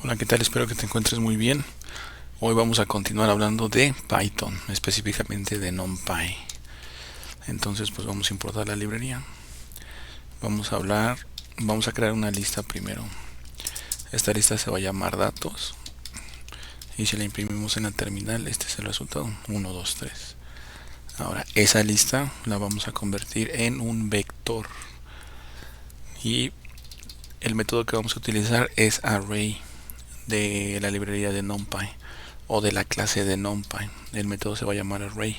Hola, ¿qué tal? Espero que te encuentres muy bien. Hoy vamos a continuar hablando de Python, específicamente de NumPy. Entonces, pues vamos a importar la librería. Vamos a crear una lista primero. Esta lista se va a llamar datos y si la imprimimos en la terminal, este es el resultado, 1, 2, 3. Ahora, esa lista la vamos a convertir en un vector y el método que vamos a utilizar es array de la librería de NumPy o de la clase de NumPy. El método se va a llamar array.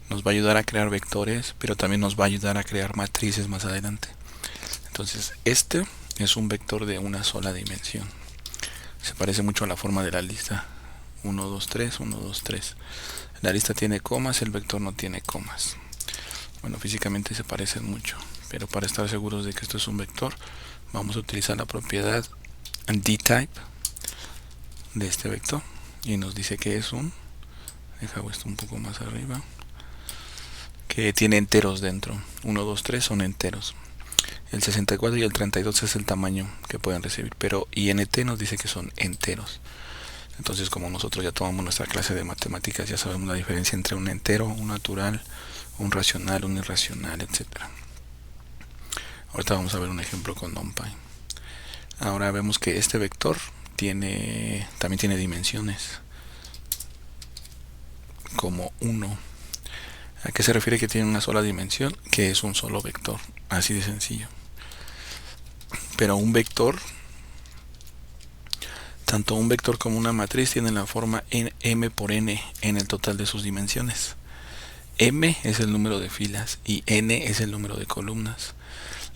Nos va a ayudar a crear vectores, pero también nos va a ayudar a crear matrices más adelante. Entonces, este es un vector de una sola dimensión. Se parece mucho a la forma de la lista. 1, 2, 3, 1, 2, 3. La lista tiene comas, el vector no tiene comas. Bueno, físicamente se parecen mucho, pero para estar seguros de que esto es un vector, vamos a utilizar la propiedad dtype de este vector y nos dice que es deja esto un poco más arriba, que tiene enteros dentro. 1, 2, 3 son enteros. El 64 y el 32 es el tamaño que pueden recibir, pero int nos dice que son enteros. Entonces, como nosotros ya tomamos nuestra clase de matemáticas, ya sabemos la diferencia entre un entero, un natural, un racional, un irracional, etcétera. Ahorita vamos a ver un ejemplo con NumPy. Ahora vemos que este vector también tiene dimensiones como 1. ¿A qué se refiere que tiene una sola dimensión? Que es un solo vector, así de sencillo. Pero un vector, tanto un vector como una matriz, tienen la forma m por n en el total de sus dimensiones. M es el número de filas y n es el número de columnas.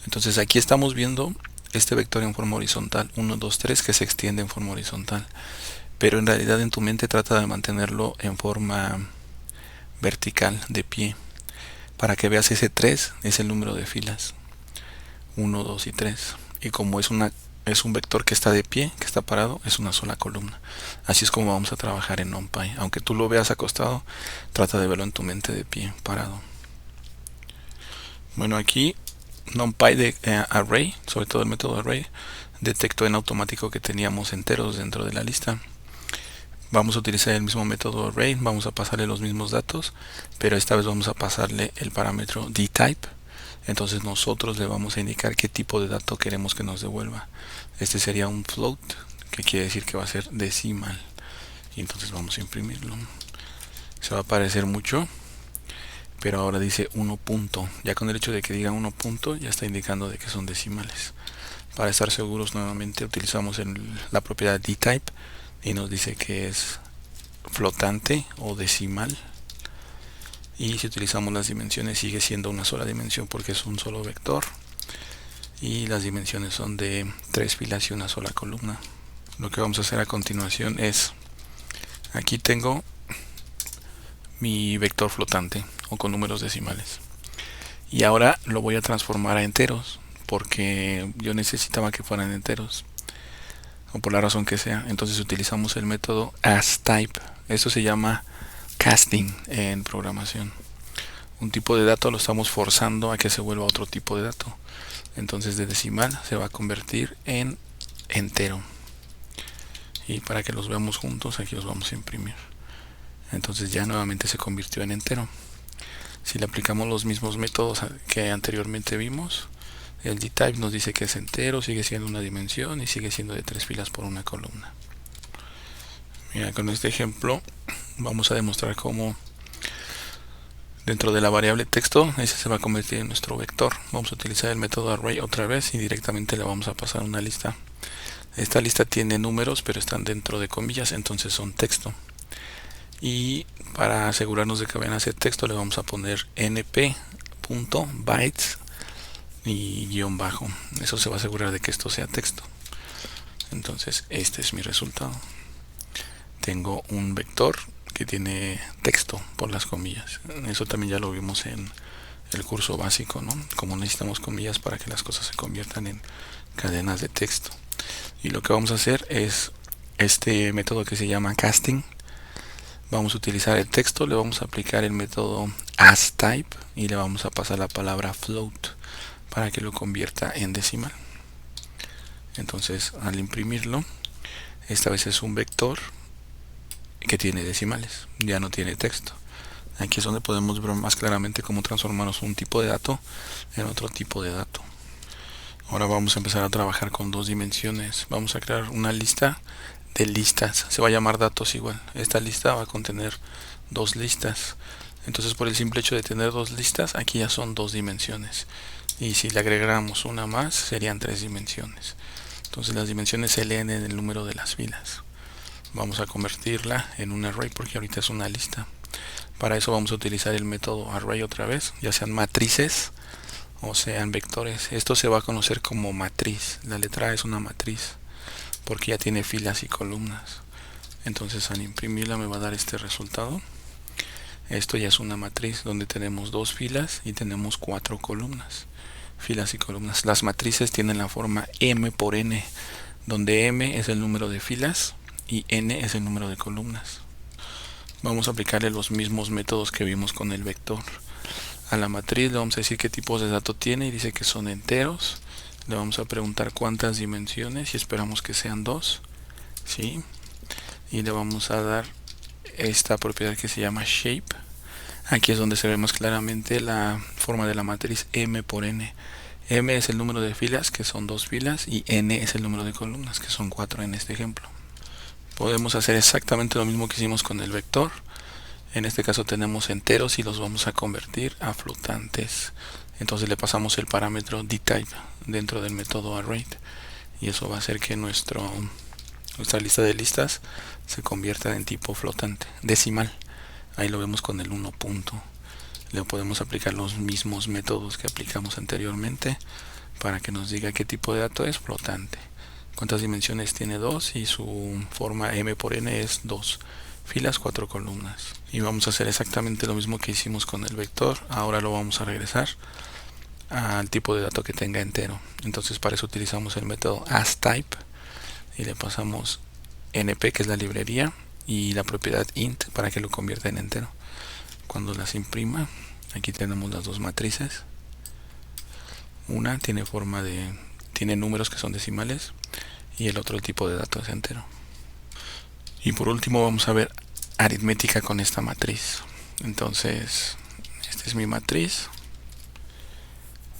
Entonces aquí estamos viendo este vector en forma horizontal, 1, 2, 3, que se extiende en forma horizontal. Pero en realidad en tu mente trata de mantenerlo en forma vertical, de pie. Para que veas, ese 3 es el número de filas. 1, 2 y 3. Y como es un vector que está de pie, que está parado, es una sola columna. Así es como vamos a trabajar en NumPy. Aunque tú lo veas acostado, trata de verlo en tu mente de pie, parado. Bueno, aquí NumPy de array, sobre todo el método array, detectó en automático que teníamos enteros dentro de la lista. Vamos a utilizar el mismo método array, vamos a pasarle los mismos datos, pero esta vez vamos a pasarle el parámetro dtype. Entonces nosotros le vamos a indicar qué tipo de dato queremos que nos devuelva. Este sería un float, que quiere decir que va a ser decimal. Y entonces vamos a imprimirlo. Se va a parecer mucho, pero ahora dice 1 punto. Ya con el hecho de que diga 1 punto, ya está indicando de que son decimales. Para estar seguros, nuevamente utilizamos la propiedad dtype y nos dice que es flotante o decimal. Y si utilizamos las dimensiones, sigue siendo una sola dimensión porque es un solo vector. Y las dimensiones son de 3 filas y una sola columna. Lo que vamos a hacer a continuación es, aquí tengo mi vector flotante o con números decimales. Y ahora lo voy a transformar a enteros porque yo necesitaba que fueran enteros, o por la razón que sea. Entonces utilizamos el método asType. Esto se llama casting en programación. Un tipo de dato lo estamos forzando a que se vuelva otro tipo de dato. Entonces de decimal se va a convertir en entero. Y para que los veamos juntos, aquí los vamos a imprimir. Entonces ya nuevamente se convirtió en entero. Si le aplicamos los mismos métodos que anteriormente vimos, el dtype nos dice que es entero, sigue siendo una dimensión y sigue siendo de 3 filas por una columna. Mira, con este ejemplo vamos a demostrar cómo dentro de la variable texto, ese se va a convertir en nuestro vector. Vamos a utilizar el método array otra vez y directamente le vamos a pasar una lista. Esta lista tiene números, pero están dentro de comillas, entonces son texto. Y para asegurarnos de que vayan a ser texto, le vamos a poner np.bytes y guión bajo. Eso se va a asegurar de que esto sea texto. Entonces, este es mi resultado. Tengo un vector que tiene texto por las comillas. Eso también ya lo vimos en el curso básico, ¿no? Como necesitamos comillas para que las cosas se conviertan en cadenas de texto. Y lo que vamos a hacer es este método que se llama casting. Vamos a utilizar el texto, le vamos a aplicar el método asType y le vamos a pasar la palabra float para que lo convierta en decimal. Entonces, al imprimirlo, Esta vez es un vector que tiene decimales, ya no tiene texto. Aquí es donde podemos ver más claramente cómo transformamos un tipo de dato en otro tipo de dato. Ahora vamos a empezar a trabajar con dos dimensiones. Vamos a crear una lista de listas. Se va a llamar datos igual. Esta lista va a contener dos listas. Entonces, por el simple hecho de tener dos listas, aquí ya son dos dimensiones. Y si le agregáramos una más, serían tres dimensiones. Entonces las dimensiones se leen en el número de las filas. Vamos a convertirla en un array porque ahorita es una lista. Para eso vamos a utilizar el método array otra vez, ya sean matrices o sean vectores. Esto se va a conocer como matriz. La letra A es una matriz porque ya tiene filas y columnas. Entonces al imprimirla me va a dar este resultado. Esto ya es una matriz donde tenemos dos filas y tenemos cuatro columnas. Filas y columnas. Las matrices tienen la forma m por n, donde m es el número de filas y n es el número de columnas. Vamos a aplicarle los mismos métodos que vimos con el vector. A la matriz le vamos a decir qué tipos de datos tiene y dice que son enteros. Le vamos a preguntar cuántas dimensiones y esperamos que sean dos, ¿sí? Y le vamos a dar esta propiedad que se llama shape. Aquí es donde se ve más claramente la forma de la matriz m por n. M es el número de filas, que son dos filas, y n es el número de columnas, que son 4 en este ejemplo. Podemos hacer exactamente lo mismo que hicimos con el vector. En este caso tenemos enteros y los vamos a convertir a flotantes. Entonces le pasamos el parámetro dtype dentro del método array. Y eso va a hacer que nuestra lista de listas se convierta en tipo flotante, decimal. Ahí lo vemos con el 1 punto. Le podemos aplicar los mismos métodos que aplicamos anteriormente para que nos diga qué tipo de dato es flotante. Cuántas dimensiones tiene 2 y su forma m por n es 2 filas, 4 columnas. Y vamos a hacer exactamente lo mismo que hicimos con el vector. Ahora lo vamos a regresar al tipo de dato que tenga entero. Entonces para eso utilizamos el método asType y le pasamos np, que es la librería, y la propiedad int para que lo convierta en entero. Cuando las imprima, aquí tenemos las dos matrices. Una tiene tiene números que son decimales y el otro tipo de dato es entero. Y por último vamos a ver aritmética con esta matriz. Entonces esta es mi matriz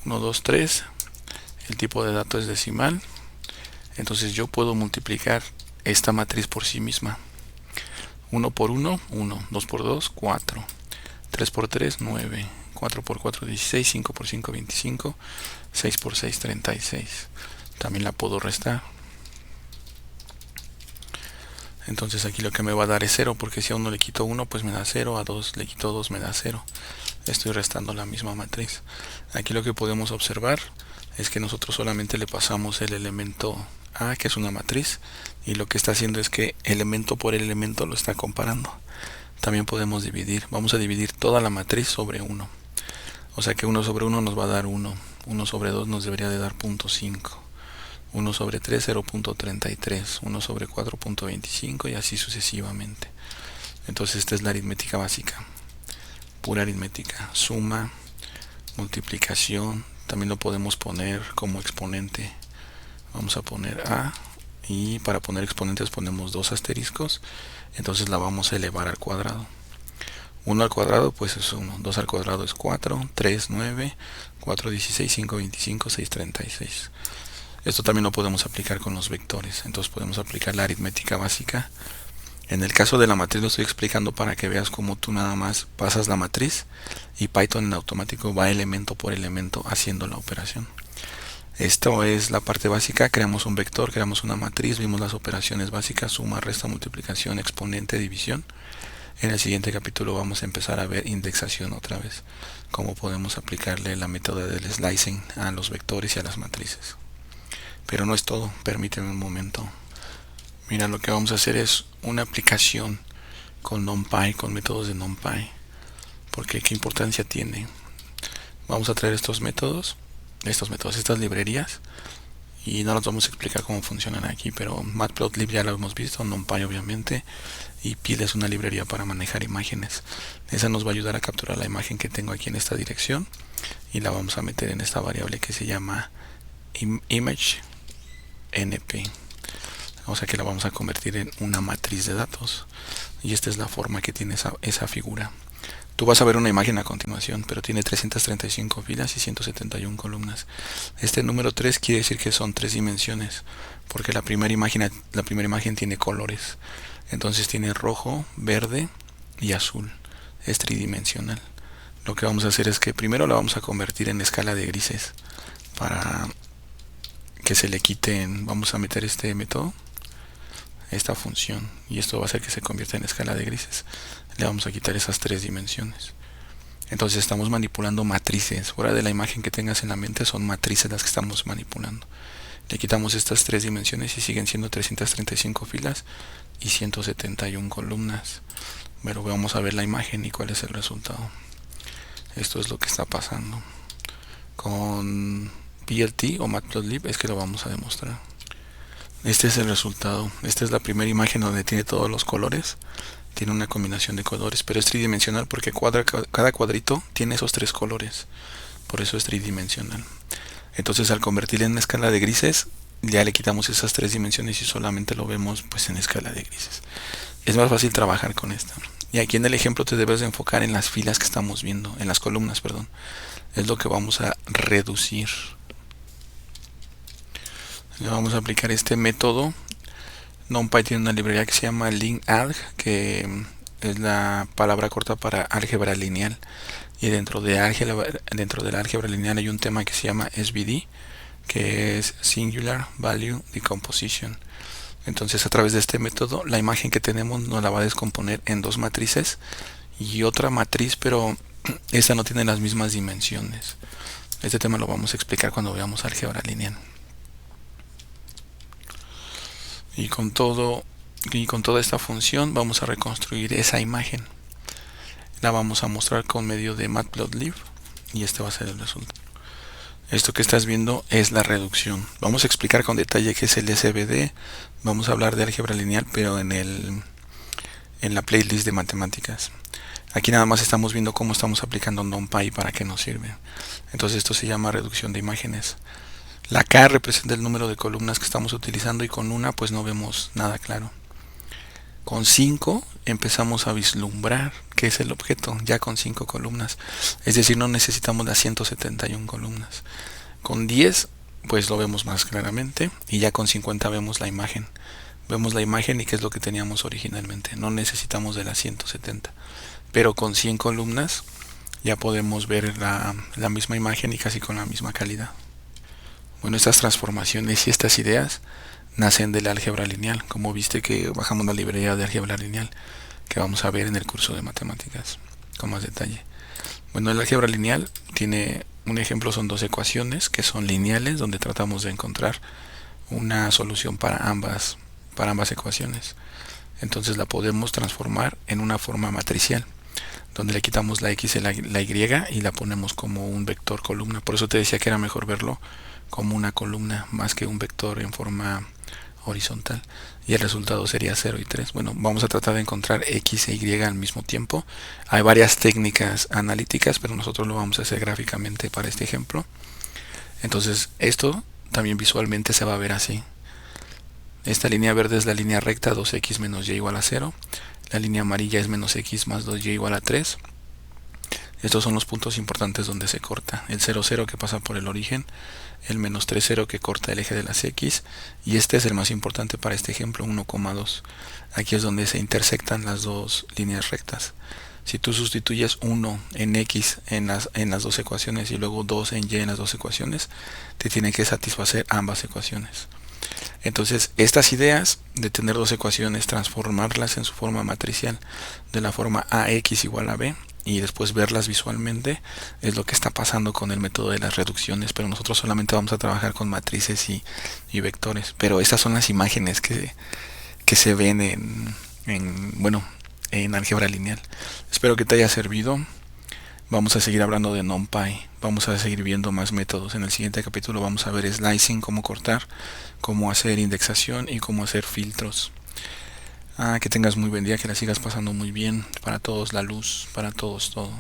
1, 2, 3. El tipo de dato es decimal. Entonces yo puedo multiplicar esta matriz por sí misma. 1 por 1, 1. 2 por 2, 4. 3 por 3, 9. 4 por 4, 16. 5 por 5, 25. 6 por 6, 36. También la puedo restar. Entonces aquí lo que me va a dar es 0, porque si a 1 le quito 1, pues me da 0, a 2 le quito 2, me da 0. Estoy restando la misma matriz. Aquí lo que podemos observar es que nosotros solamente le pasamos el elemento A, que es una matriz, y lo que está haciendo es que elemento por elemento lo está comparando. También podemos dividir. Vamos a dividir toda la matriz sobre 1. O sea que 1 sobre 1 nos va a dar 1. 1 sobre 2 nos debería de dar 0.5. 1 sobre 3, 0.33, 1 sobre 4.25 y así sucesivamente. Entonces esta es la aritmética básica, pura aritmética, suma, multiplicación. También lo podemos poner como exponente. Vamos a poner A y para poner exponentes ponemos dos asteriscos. Entonces la vamos a elevar al cuadrado. 1 al cuadrado pues es 1, 2 al cuadrado es 4, 3, 9, 4, 16, 5, 25, 6, 36. Esto también lo podemos aplicar con los vectores. Entonces podemos aplicar la aritmética básica. En el caso de la matriz lo estoy explicando para que veas cómo tú nada más pasas la matriz y Python en automático va elemento por elemento haciendo la operación. Esto es la parte básica. Creamos un vector, creamos una matriz, vimos las operaciones básicas: suma, resta, multiplicación, exponente, división. En el siguiente capítulo vamos a empezar a ver indexación otra vez, cómo podemos aplicarle la método del slicing a los vectores y a las matrices. Pero no es todo, permíteme un momento. Mira, lo que vamos a hacer es una aplicación con NumPy, con métodos de NumPy. Porque qué importancia tiene. Vamos a traer estas librerías, y no las vamos a explicar cómo funcionan aquí, pero Matplotlib ya lo hemos visto, NumPy obviamente, y Pil es una librería para manejar imágenes. Esa nos va a ayudar a capturar la imagen que tengo aquí en esta dirección y la vamos a meter en esta variable que se llama image np. o sea que la vamos a convertir en una matriz de datos, y esta es la forma que tiene esa figura. Tú vas a ver una imagen a continuación, pero tiene 335 filas y 171 columnas. Este número 3 quiere decir que son 3 dimensiones, porque la primera imagen tiene colores. Entonces tiene rojo, verde y azul. Es tridimensional. Lo que vamos a hacer es que primero la vamos a convertir en escala de grises para que se le quiten. Vamos a meter este método, esta función, y esto va a hacer que se convierta en escala de grises. Le vamos a quitar esas 3 dimensiones. Entonces estamos manipulando matrices. Fuera de la imagen que tengas en la mente, son matrices las que estamos manipulando. Le quitamos estas 3 dimensiones y siguen siendo 335 filas y 171 columnas. Pero vamos a ver la imagen y cuál es el resultado. Esto es lo que está pasando con PLT o Matplotlib, es que lo vamos a demostrar. Este es el resultado. Esta es la primera imagen donde tiene todos los colores. Tiene una combinación de colores, pero es tridimensional porque cada cuadrito tiene esos 3 colores. Por eso es tridimensional. Entonces, al convertirlo en una escala de grises, ya le quitamos esas 3 dimensiones y solamente lo vemos pues en escala de grises. Es más fácil trabajar con esta. Y aquí en el ejemplo te debes de enfocar en las filas que estamos viendo, en las columnas, perdón. Es lo que vamos a reducir. Le vamos a aplicar este método. NumPy tiene una librería que se llama linalg, que es la palabra corta para álgebra lineal. Y dentro de la álgebra lineal hay un tema que se llama SVD, que es Singular Value Decomposition. Entonces, a través de este método, la imagen que tenemos nos la va a descomponer en 2 matrices y otra matriz, pero esta no tiene las mismas dimensiones. Este tema lo vamos a explicar cuando veamos álgebra lineal. Y con toda esta función vamos a reconstruir esa imagen. La vamos a mostrar con medio de Matplotlib y este va a ser el resultado. Esto que estás viendo es la reducción. Vamos a explicar con detalle qué es el SVD. Vamos a hablar de álgebra lineal, pero en la playlist de matemáticas. Aquí nada más estamos viendo cómo estamos aplicando NumPy y para qué nos sirve. Entonces esto se llama reducción de imágenes. La K representa el número de columnas que estamos utilizando y con una pues no vemos nada claro. Con 5 empezamos a vislumbrar qué es el objeto, ya con 5 columnas. Es decir, no necesitamos las 171 columnas. Con 10 pues lo vemos más claramente y ya con 50 vemos la imagen. Vemos la imagen y qué es lo que teníamos originalmente. No necesitamos de las 170. Pero con 100 columnas ya podemos ver la misma imagen y casi con la misma calidad. Bueno, estas transformaciones y estas ideas nacen del álgebra lineal, como viste que bajamos la librería de álgebra lineal, que vamos a ver en el curso de matemáticas con más detalle. Bueno, el álgebra lineal tiene un ejemplo, son 2 ecuaciones que son lineales, donde tratamos de encontrar una solución para ambas ecuaciones. Entonces la podemos transformar en una forma matricial, donde le quitamos la x y la y y la ponemos como un vector columna. Por eso te decía que era mejor verlo como una columna más que un vector en forma horizontal, y el resultado sería 0 y 3. Bueno, vamos a tratar de encontrar x e y al mismo tiempo. Hay varias técnicas analíticas, pero nosotros lo vamos a hacer gráficamente para este ejemplo. Entonces esto también visualmente se va a ver así. Esta línea verde es la línea recta, 2x menos y igual a 0. La línea amarilla es menos x más 2y igual a 3. Estos son los puntos importantes donde se corta. El 0, 0 que pasa por el origen, el menos 3, 0 que corta el eje de las x, y este es el más importante para este ejemplo, 1,2. Aquí es donde se intersectan las dos líneas rectas. Si tú sustituyes 1 en x en las 2 ecuaciones y luego 2 en y en las 2 ecuaciones, te tienen que satisfacer ambas ecuaciones. Entonces, estas ideas de tener 2 ecuaciones, transformarlas en su forma matricial, de la forma ax igual a b, y después verlas visualmente, es lo que está pasando con el método de las reducciones, pero nosotros solamente vamos a trabajar con matrices y vectores. Pero estas son las imágenes que se ven en álgebra lineal. Espero que te haya servido. Vamos a seguir hablando de NumPy, vamos a seguir viendo más métodos. En el siguiente capítulo vamos a ver slicing, cómo cortar, cómo hacer indexación y cómo hacer filtros. Que tengas muy buen día, que la sigas pasando muy bien. Para todos la luz, para todos todo.